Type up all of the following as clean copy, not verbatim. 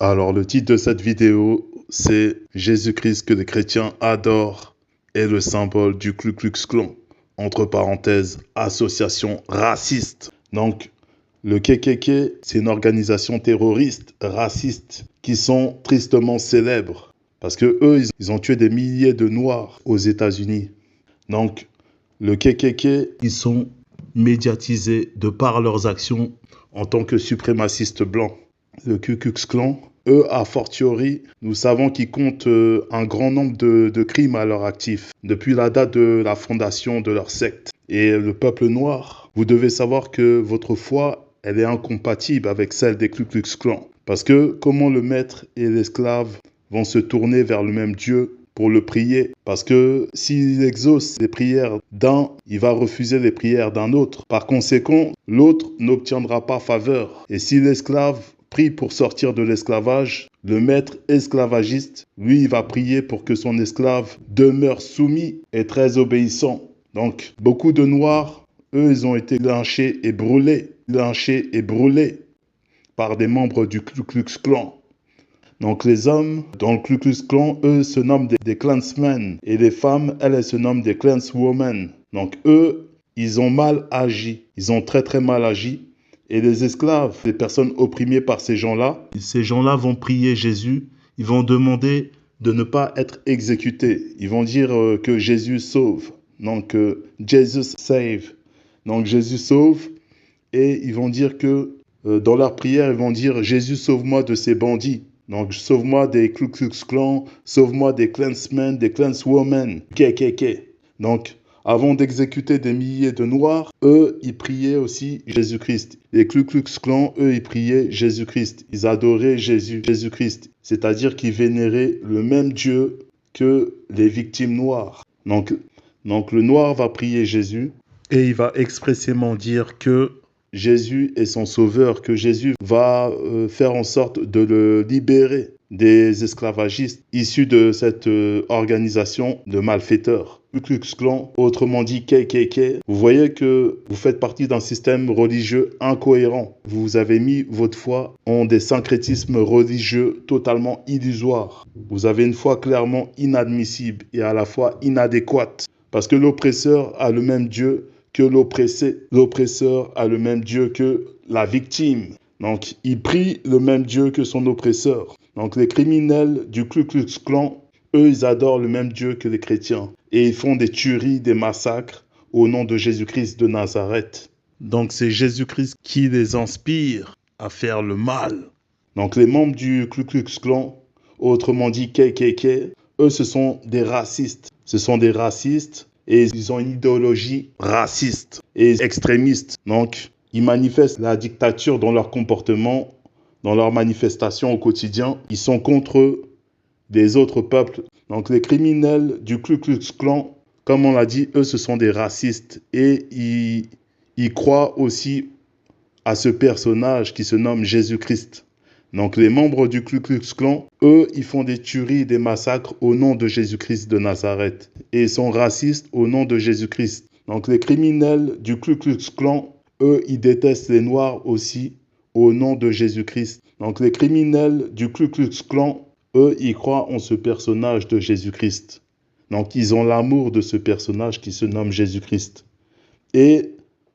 Alors, le titre de cette vidéo, c'est Jésus-Christ que les chrétiens adorent est le symbole du Ku Klux Klan. Entre parenthèses, association raciste. Donc, le KKK, c'est une organisation terroriste, raciste, qui sont tristement célèbres. Parce que eux, ils ont tué des milliers de Noirs aux États-Unis. Donc, le KKK, ils sont médiatisés de par leurs actions en tant que suprémacistes blancs. Le Ku Klux Klan, eux, a fortiori, nous savons qu'ils comptent un grand nombre de crimes à leur actif, depuis la date de la fondation de leur secte. Et le peuple noir, vous devez savoir que votre foi, elle est incompatible avec celle des Ku Klux Klan. Parce que comment le maître et l'esclave vont se tourner vers le même Dieu pour le prier? Parce que s'il exauce les prières d'un, il va refuser les prières d'un autre. Par conséquent, l'autre n'obtiendra pas faveur. Et si l'esclave prie pour sortir de l'esclavage, le maître esclavagiste, lui, il va prier pour que son esclave demeure soumis et très obéissant. Donc, beaucoup de Noirs, eux, ils ont été lynchés et brûlés par des membres du Ku Klux Klan. Donc les hommes dans le Ku Klux Klan, eux, se nomment des Klansmen. Et les femmes, elles se nomment des Klanswomen. Donc eux, ils ont mal agi. Ils ont très très mal agi. Et les esclaves, les personnes opprimées par ces gens-là vont prier Jésus. Ils vont demander de ne pas être exécutés. Ils vont dire que Jésus sauve. Donc Jesus save. Donc Jésus sauve. Et ils vont dire que dans leur prière, ils vont dire Jésus sauve-moi de ces bandits. Donc, sauve-moi des Ku Klux Klan, sauve-moi des Klansmen, des Klanswomen, KKK. Donc, avant d'exécuter des milliers de Noirs, eux, ils priaient aussi Jésus-Christ. Les Ku Klux Klan, eux, ils priaient Jésus-Christ. Ils adoraient Jésus-Christ. C'est-à-dire qu'ils vénéraient le même Dieu que les victimes noires. Donc, le Noir va prier Jésus et il va expressément dire que Jésus est son sauveur, que Jésus va faire en sorte de le libérer des esclavagistes issus de cette organisation de malfaiteurs. Ku Klux Klan, autrement dit KKK, vous voyez que vous faites partie d'un système religieux incohérent. Vous avez mis votre foi en des syncrétismes religieux totalement illusoires. Vous avez une foi clairement inadmissible et à la fois inadéquate. Parce que l'oppresseur a le même Dieu que l'oppressé. L'oppresseur a le même Dieu que la victime. Donc, il prie le même Dieu que son oppresseur. Donc, les criminels du Ku Klux Klan, eux, ils adorent le même Dieu que les chrétiens. Et ils font des tueries, des massacres au nom de Jésus-Christ de Nazareth. Donc, c'est Jésus-Christ qui les inspire à faire le mal. Donc, les membres du Ku Klux Klan, autrement dit KKK, eux, ce sont des racistes. Ce sont des racistes. Et ils ont une idéologie raciste et extrémiste. Donc, ils manifestent la dictature dans leur comportement, dans leurs manifestations au quotidien. Ils sont contre des autres peuples. Donc, les criminels du Ku Klux Klan, comme on l'a dit, eux, ce sont des racistes. Et ils croient aussi à ce personnage qui se nomme Jésus-Christ. Donc les membres du Ku Klux Klan, eux, ils font des tueries, des massacres au nom de Jésus-Christ de Nazareth. Et ils sont racistes au nom de Jésus-Christ. Donc les criminels du Ku Klux Klan, eux, ils détestent les Noirs aussi au nom de Jésus-Christ. Donc les criminels du Ku Klux Klan, eux, ils croient en ce personnage de Jésus-Christ. Donc ils ont l'amour de ce personnage qui se nomme Jésus-Christ. Et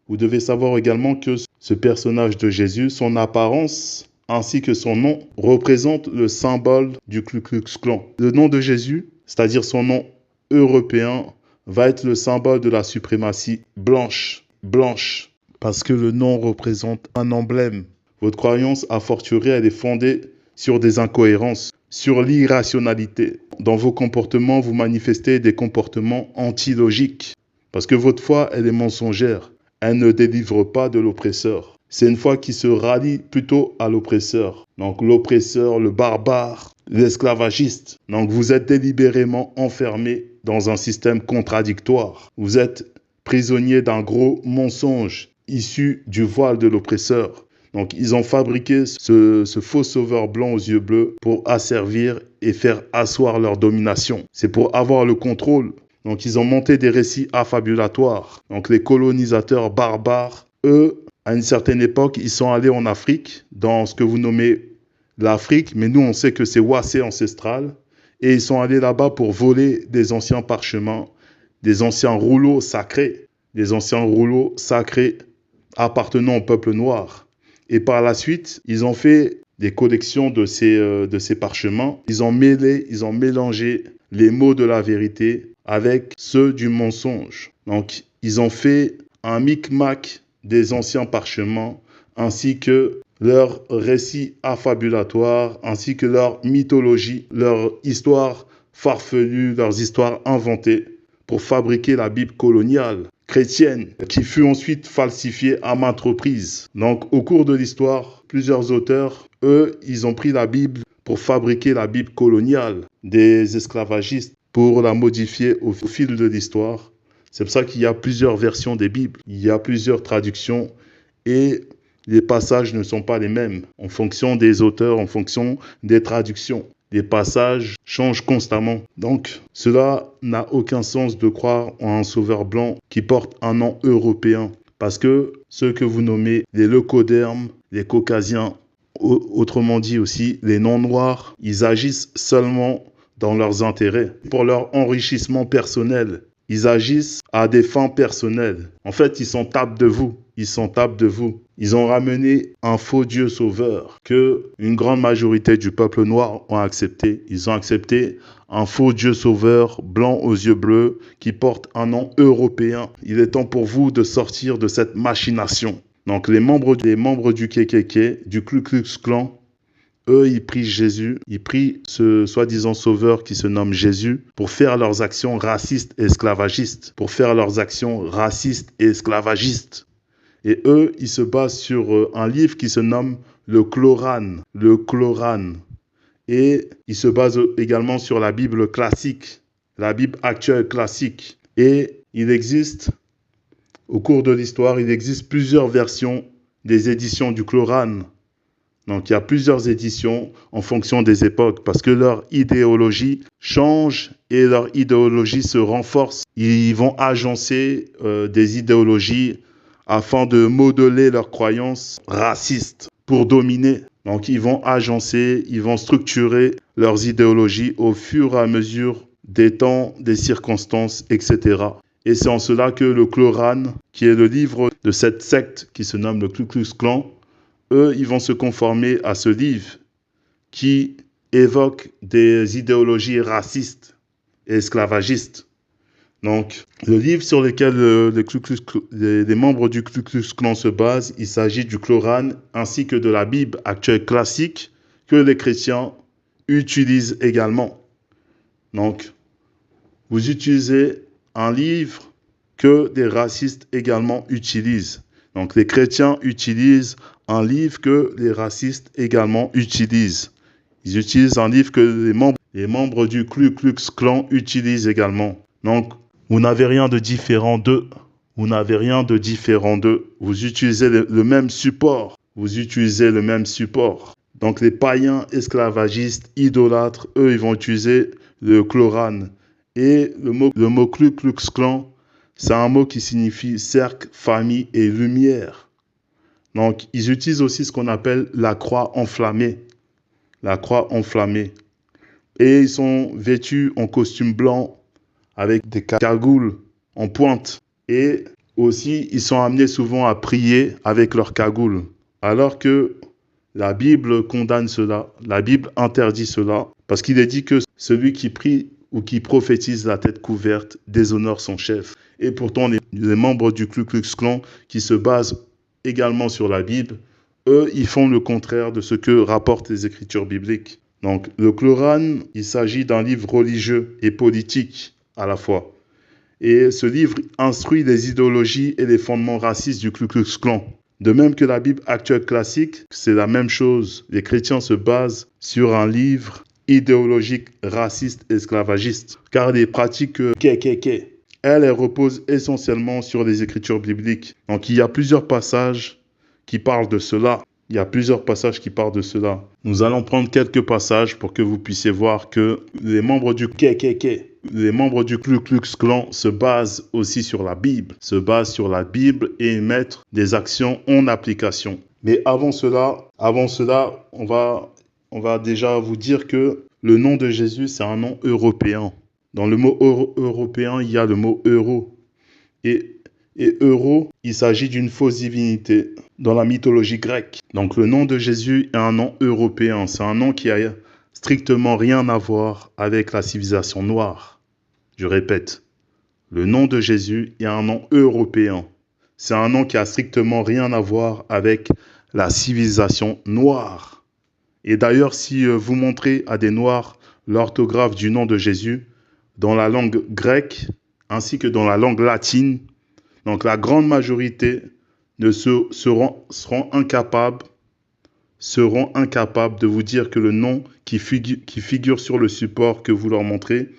vous devez savoir également que ce personnage de Jésus, son apparence ainsi que son nom, représente le symbole du Ku Klux Klan. Le nom de Jésus, c'est-à-dire son nom européen, va être le symbole de la suprématie blanche, parce que le nom représente un emblème. Votre croyance, a fortiori, elle est fondée sur des incohérences, sur l'irrationalité. Dans vos comportements, vous manifestez des comportements antilogiques, parce que votre foi, elle est mensongère. Elle ne délivre pas de l'oppresseur. C'est une foi qui se rallie plutôt à l'oppresseur. Donc l'oppresseur, le barbare, l'esclavagiste. Donc vous êtes délibérément enfermé dans un système contradictoire. Vous êtes prisonnier d'un gros mensonge issu du voile de l'oppresseur. Donc ils ont fabriqué ce faux sauveur blanc aux yeux bleus pour asservir et faire asseoir leur domination. C'est pour avoir le contrôle. Donc ils ont monté des récits affabulatoires. Donc les colonisateurs barbares, eux, à une certaine époque, ils sont allés en Afrique, dans ce que vous nommez l'Afrique, mais nous on sait que c'est Ouassé ancestral. Et ils sont allés là-bas pour voler des anciens parchemins, des anciens rouleaux sacrés, appartenant au peuple noir. Et par la suite, ils ont fait des collections de ces parchemins. Ils ont mélangé les mots de la vérité avec ceux du mensonge. Donc, ils ont fait un micmac des anciens parchemins ainsi que leurs récits affabulatoires, ainsi que leur mythologie, leur histoire farfelue, leurs histoires inventées pour fabriquer la Bible coloniale chrétienne qui fut ensuite falsifiée à maintes reprises. Donc au cours de l'histoire, plusieurs auteurs, eux, ils ont pris la Bible pour fabriquer la Bible coloniale des esclavagistes pour la modifier au fil de l'histoire. C'est pour ça qu'il y a plusieurs versions des Bibles, il y a plusieurs traductions et les passages ne sont pas les mêmes en fonction des auteurs, en fonction des traductions. Les passages changent constamment. Donc, cela n'a aucun sens de croire en un sauveur blanc qui porte un nom européen. Parce que ceux que vous nommez les leucodermes, les caucasiens, autrement dit aussi les non-noirs, ils agissent seulement dans leurs intérêts, pour leur enrichissement personnel. Ils agissent à des fins personnelles. En fait, ils s'en tapent de vous. Ils ont ramené un faux Dieu sauveur que une grande majorité du peuple noir ont accepté. Ils ont accepté un faux Dieu sauveur blanc aux yeux bleus qui porte un nom européen. Il est temps pour vous de sortir de cette machination. Donc les membres du KKK, du Ku Klux Klan, eux, ils prient Jésus, ils prient ce soi-disant sauveur qui se nomme Jésus pour faire leurs actions racistes et esclavagistes. Et eux, ils se basent sur un livre qui se nomme le Coran. Et ils se basent également sur la Bible classique, la Bible actuelle classique. Et au cours de l'histoire, il existe plusieurs versions des éditions du Coran. Donc, il y a plusieurs éditions en fonction des époques parce que leur idéologie change et leur idéologie se renforce. Ils vont agencer des idéologies afin de modeler leurs croyances racistes pour dominer. Donc, ils vont structurer leurs idéologies au fur et à mesure des temps, des circonstances, etc. Et c'est en cela que le Coran, qui est le livre de cette secte qui se nomme le Ku Klux Klan, eux, ils vont se conformer à ce livre qui évoque des idéologies racistes et esclavagistes. Donc, le livre sur lequel les membres du Ku Klux Klan se basent, il s'agit du Coran ainsi que de la Bible actuelle classique que les chrétiens utilisent également. Donc, vous utilisez un livre que des racistes également utilisent. Donc, les chrétiens utilisent un livre que les racistes également utilisent. Ils utilisent un livre que les membres du Ku Klux Klan utilisent également. Donc, vous n'avez rien de différent d'eux. Vous utilisez le même support. Donc, les païens esclavagistes, idolâtres, eux, ils vont utiliser le Coran. Et le mot Ku Klux Klan, c'est un mot qui signifie cercle, famille et lumière. Donc, ils utilisent aussi ce qu'on appelle la croix enflammée. Et ils sont vêtus en costume blanc avec des cagoules en pointe. Et aussi, ils sont amenés souvent à prier avec leurs cagoules. Alors que la Bible condamne cela, la Bible interdit cela, parce qu'il est dit que celui qui prie ou qui prophétise la tête couverte déshonore son chef. Et pourtant, les membres du Ku Klux Klan qui se basent également sur la Bible, eux, ils font le contraire de ce que rapportent les Écritures bibliques. Donc, le Coran, il s'agit d'un livre religieux et politique à la fois. Et ce livre instruit les idéologies et les fondements racistes du Ku Klux Klan. De même que la Bible actuelle classique, c'est la même chose. Les chrétiens se basent sur un livre idéologique, raciste, esclavagiste. Car les pratiques KKK, elles reposent essentiellement sur les Écritures bibliques. Donc, il y a plusieurs passages qui parlent de cela. Nous allons prendre quelques passages pour que vous puissiez voir que les membres du KKK, les membres du Ku Klux Klan se basent aussi sur la Bible, et mettent des actions en application. Mais avant cela, on va on va déjà vous dire que le nom de Jésus, c'est un nom européen. Dans le mot européen, il y a le mot euro. Et euro, il s'agit d'une fausse divinité dans la mythologie grecque. Donc le nom de Jésus est un nom européen. C'est un nom qui a strictement rien à voir avec la civilisation noire. Je répète, le nom de Jésus est un nom européen. C'est un nom qui a strictement rien à voir avec la civilisation noire. Et d'ailleurs, si vous montrez à des Noirs l'orthographe du nom de Jésus dans la langue grecque ainsi que dans la langue latine, donc la grande majorité seront incapables de vous dire que le nom qui figure sur le support que vous leur montrez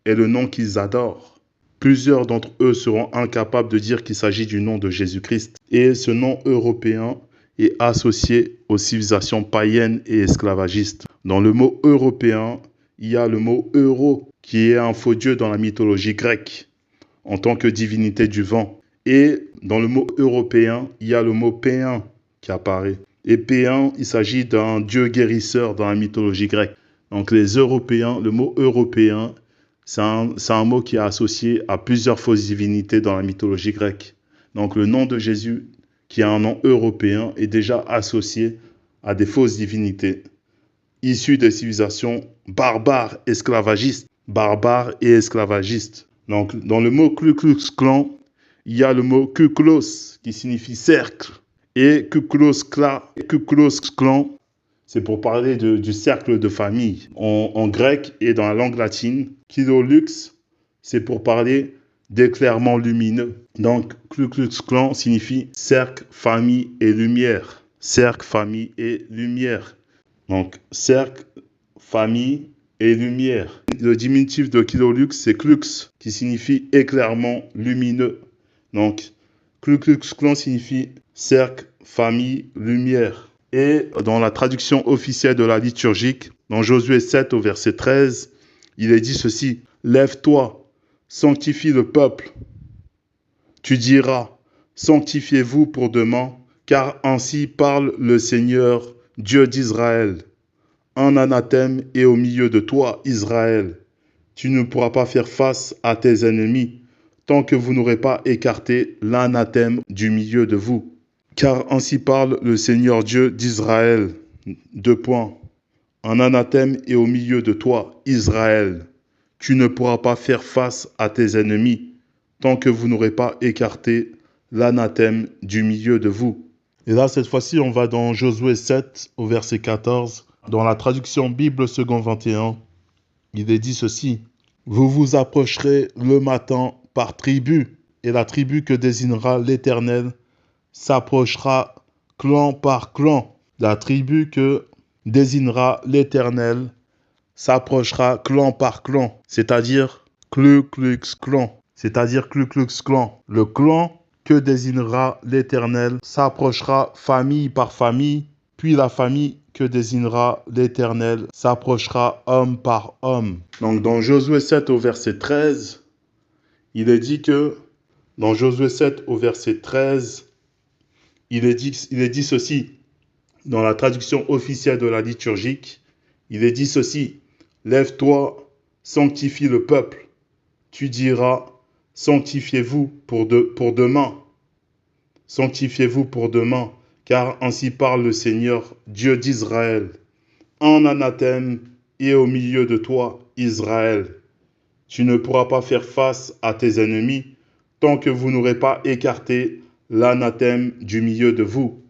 est le nom qu'ils adorent. Plusieurs d'entre eux seront incapables de dire qu'il s'agit du nom de Jésus-Christ. Et ce nom européen est associé aux civilisations païennes et esclavagistes. Dans le mot européen, il y a le mot euro, qui est un faux dieu dans la mythologie grecque, en tant que divinité du vent. Et dans le mot européen, il y a le mot péen qui apparaît. Et péen, il s'agit d'un dieu guérisseur dans la mythologie grecque. Donc les Européens, le mot européen, c'est un mot qui est associé à plusieurs fausses divinités dans la mythologie grecque. Donc le nom de Jésus, qui est un nom européen, est déjà associé à des fausses divinités issues des civilisations barbares et esclavagistes. Donc dans le mot Ku Klux Klan, il y a le mot Ku Klux qui signifie cercle. Et Ku Klux Klan, c'est pour parler du cercle de famille en grec et dans la langue latine. Kilolux, c'est pour parler d'éclairement lumineux. Donc, Ku Klux Klan signifie cercle, famille et lumière. Cercle, famille et lumière. Donc, cercle, famille et lumière. Le diminutif de Kilolux, c'est Klux, qui signifie éclairement lumineux. Donc, Ku Klux Klan signifie cercle, famille, lumière. Et dans la traduction officielle de la liturgique, dans Josué 7 au verset 13, il est dit ceci: « Lève-toi, sanctifie le peuple. Tu diras, sanctifiez-vous pour demain, car ainsi parle le Seigneur, Dieu d'Israël. Un anathème est au milieu de toi, Israël. Tu ne pourras pas faire face à tes ennemis, tant que vous n'aurez pas écarté l'anathème du milieu de vous. Car ainsi parle le Seigneur Dieu d'Israël. » Un anathème est au milieu de toi, Israël. Tu ne pourras pas faire face à tes ennemis, tant que vous n'aurez pas écarté l'anathème du milieu de vous. Et là, cette fois-ci, on va dans Josué 7 au verset 14. Dans la traduction Bible second 21, il est dit ceci: « Vous vous approcherez le matin par tribu, et la tribu que désignera l'Éternel s'approchera clan par clan. La tribu que désignera l'Éternel s'approchera clan par clan, c'est-à-dire Ku Klux Klan. Le clan que désignera l'Éternel s'approchera famille par famille, puis la famille que désignera l'Éternel s'approchera homme par homme. » Donc dans Josué 7 au verset 13, il est dit que, dans Josué 7 au verset 13, il est dit ceci, dans la traduction officielle de la liturgique, il est dit ceci: « Lève-toi, sanctifie le peuple. Tu diras, sanctifiez-vous pour demain. Sanctifiez-vous pour demain, car ainsi parle le Seigneur, Dieu d'Israël. Un anathème est au milieu de toi, Israël. Tu ne pourras pas faire face à tes ennemis, tant que vous n'aurez pas écarté l'anathème du milieu de vous.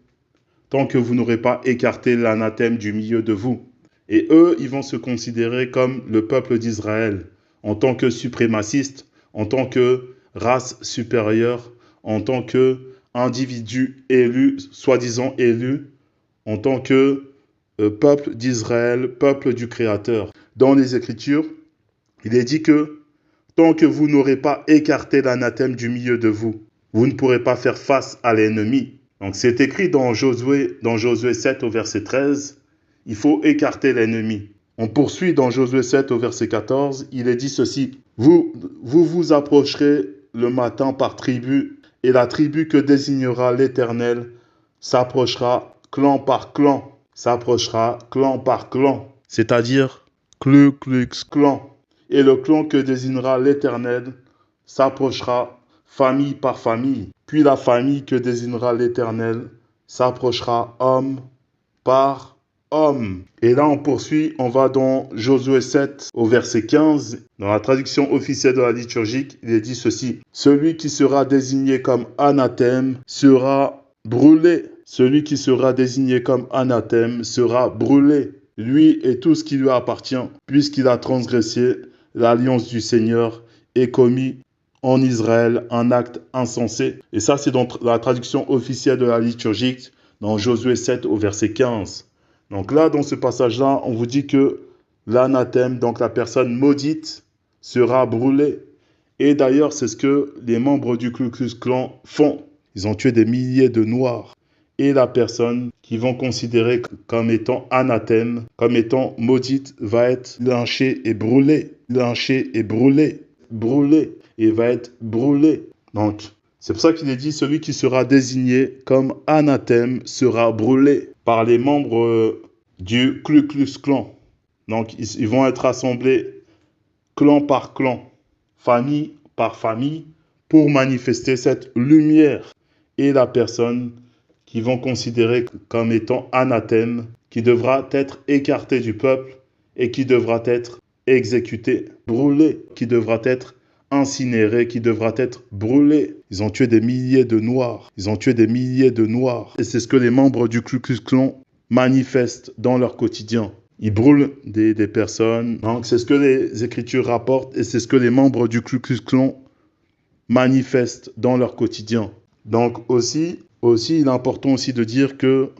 Et eux, ils vont se considérer comme le peuple d'Israël, en tant que suprémacistes, en tant que race supérieure, en tant qu'individu élu, soi-disant élu, en tant que peuple d'Israël, peuple du Créateur. Dans les Écritures, il est dit que tant que vous n'aurez pas écarté l'anathème du milieu de vous, vous ne pourrez pas faire face à l'ennemi. Donc c'est écrit dans Josué 7 au verset 13, il faut écarter l'ennemi. On poursuit dans Josué 7 au verset 14, il est dit ceci: vous vous approcherez le matin par tribu, et la tribu que désignera l'Éternel s'approchera clan par clan, s'approchera clan par clan, c'est-à-dire Ku Klux Klan. Et le clan que désignera l'Éternel s'approchera famille par famille. Puis la famille que désignera l'Éternel s'approchera homme par homme. Et là, on poursuit, on va dans Josué 7 au verset 15. Dans la traduction officielle de la liturgique, il est dit ceci. Celui qui sera désigné comme anathème sera brûlé. Celui qui sera désigné comme anathème sera brûlé, lui et tout ce qui lui appartient, puisqu'il a transgressé l'alliance du Seigneur et commis en Israël un acte insensé. Et ça, c'est dans la traduction officielle de la liturgique, dans Josué 7 au verset 15. Donc là, dans ce passage-là, on vous dit que l'anathème, donc la personne maudite, sera brûlée. Et d'ailleurs, c'est ce que les membres du Ku Klux Klan font. Ils ont tué des milliers de Noirs. Et la personne qu'ils vont considérer comme étant anathème, comme étant maudite, va être lynchée et brûlée. Lynchée et brûlée. Brûlée. Et va être brûlée. Donc, c'est pour ça qu'il est dit, celui qui sera désigné comme anathème sera brûlé par les membres du Ku Klux Klan. Donc, ils vont être assemblés clan par clan, famille par famille, pour manifester cette lumière. Et la personne qu'ils vont considérer comme étant anathème, qui devra être écartée du peuple et qui devra être exécutée, brûlée, qui devra être incinérée, qui devra être brûlée. Ils ont tué des milliers de Noirs. Ils ont tué des milliers de Noirs. Et c'est ce que les membres du Ku Klux Klan manifestent dans leur quotidien. Ils brûlent des personnes. Donc c'est ce que les Écritures rapportent et c'est ce que les membres du Ku Klux Klan manifestent dans leur quotidien. Donc aussi, il est important aussi de dire que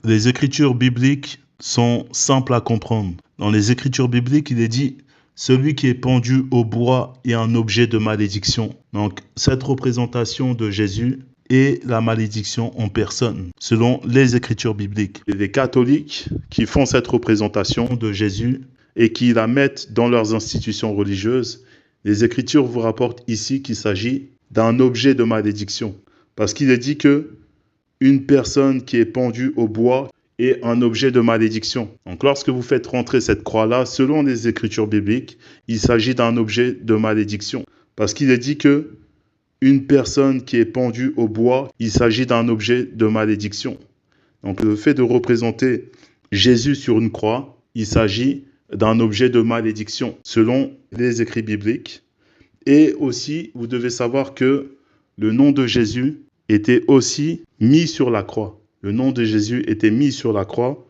les Écritures bibliques sont simples à comprendre. Dans les Écritures bibliques, il est dit « Celui qui est pendu au bois est un objet de malédiction ». Donc cette représentation de Jésus est la malédiction en personne, selon les Écritures bibliques. Et les catholiques qui font cette représentation de Jésus et qui la mettent dans leurs institutions religieuses, les Écritures vous rapportent ici qu'il s'agit d'un objet de malédiction. Parce qu'il est dit que une personne qui est pendue au bois est un objet de malédiction. Donc lorsque vous faites rentrer cette croix-là, selon les Écritures bibliques, il s'agit d'un objet de malédiction. Parce qu'il est dit que une personne qui est pendue au bois, il s'agit d'un objet de malédiction. Donc le fait de représenter Jésus sur une croix, il s'agit d'un objet de malédiction, selon les écrits bibliques. Et aussi, vous devez savoir que le nom de Jésus était aussi mis sur la croix. Le nom de Jésus était mis sur la croix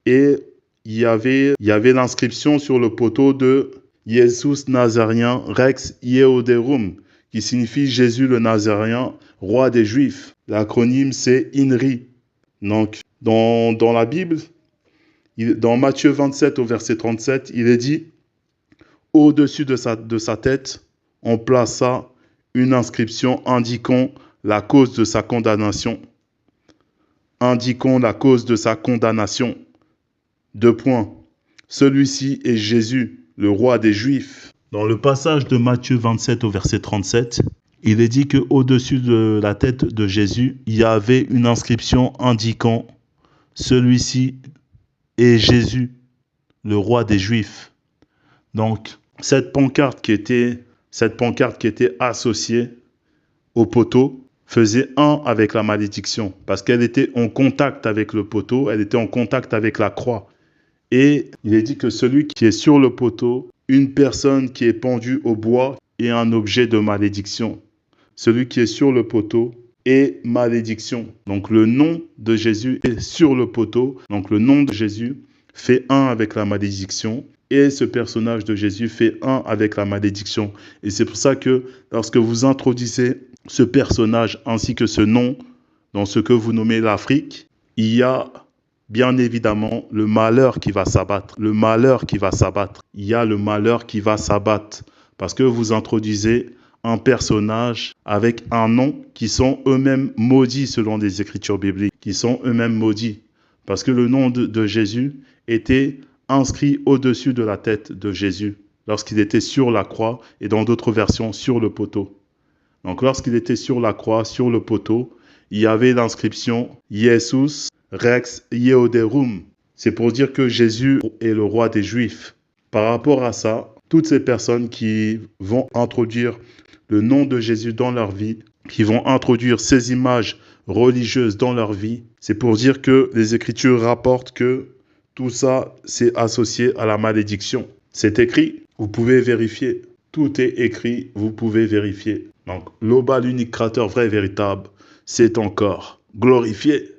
et il y avait l'inscription sur le poteau de Jesus Nazarien Rex Yehuderum, qui signifie Jésus le Nazaréen, roi des Juifs. L'acronyme c'est INRI. Donc, dans la Bible, dans Matthieu 27 au verset 37, il est dit « Au-dessus de sa tête, on plaça une inscription indiquant la cause de sa condamnation. Indiquons la cause de sa condamnation. 2 points. Celui-ci est Jésus, le roi des Juifs. » Dans le passage de Matthieu 27 au verset 37, il est dit qu'au-dessus de la tête de Jésus, il y avait une inscription indiquant « Celui-ci est Jésus, le roi des Juifs. » Donc, cette pancarte qui était associée au poteau faisait un avec la malédiction parce qu'elle était en contact avec le poteau, elle était en contact avec la croix. Et il est dit que celui qui est sur le poteau, une personne qui est pendue au bois est un objet de malédiction. Celui qui est sur le poteau est malédiction. Donc le nom de Jésus est sur le poteau. Donc le nom de Jésus fait un avec la malédiction. Et ce personnage de Jésus fait un avec la malédiction. Et c'est pour ça que lorsque vous introduisez ce personnage ainsi que ce nom dans ce que vous nommez l'Afrique, il y a bien évidemment le malheur qui va s'abattre. Le malheur qui va s'abattre. Il y a le malheur qui va s'abattre. Parce que vous introduisez un personnage avec un nom qui sont eux-mêmes maudits selon les Écritures bibliques. Qui sont eux-mêmes maudits. Parce que le nom de Jésus était inscrit au-dessus de la tête de Jésus lorsqu'il était sur la croix et dans d'autres versions sur le poteau. Donc lorsqu'il était sur la croix, sur le poteau, il y avait l'inscription « Jesus Rex Yehuderum. C'est pour dire que Jésus est le roi des Juifs. Par rapport à ça, toutes ces personnes qui vont introduire le nom de Jésus dans leur vie, qui vont introduire ces images religieuses dans leur vie, c'est pour dire que les Écritures rapportent que tout ça, c'est associé à la malédiction. C'est écrit, vous pouvez vérifier. Tout est écrit, vous pouvez vérifier. Donc, l'Oba, l'unique créateur vrai et véritable, c'est encore glorifié.